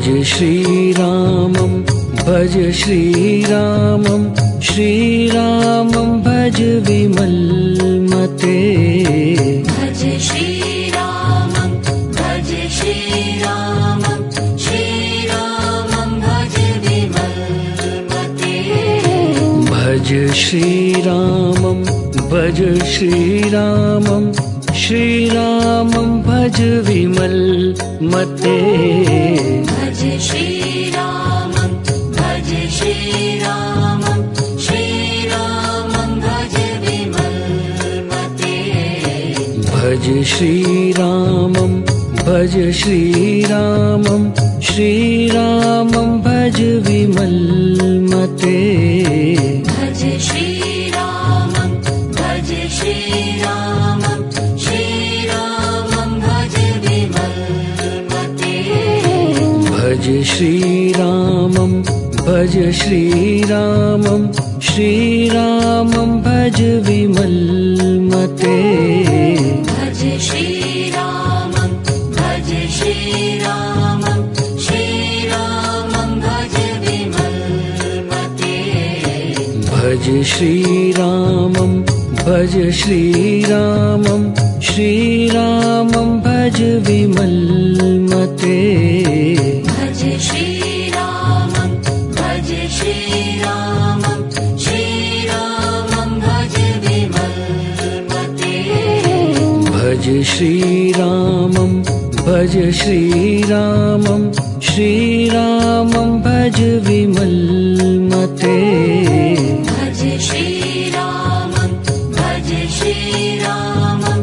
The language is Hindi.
भज श्रीरामं भज श्रीरामं श्रीरामं भज विमलमते भज श्रीरामं भज श्रीरामं श्रीरामं भज विमलमते भज श्रीरामं भज श्रीरामं श्रीरामं भज विमलमते भज श्रीरामं भज श्रीरामं श्रीरामं भज विमलमते भज श्रीरामं भज श्रीरामं श्रीरामं भज विमलमते भज श्रीरामं भज श्रीरामं श्रीरामं भज विमलमते भज श्रीरामं भज श्रीरामं श्रीरामं भज विमलमते भज श्रीरामं भज श्रीरामं श्रीरामं भज विमलमते भज श्रीरामं भज श्रीरामं श्रीरामं भज विमलमते भज श्रीरामं भज श्रीरामं श्रीरामं भज विमलमते भज श्रीरामं भज श्रीरामं श्रीरामं भज विमलमते भज श्रीरामं भज श्रीरामं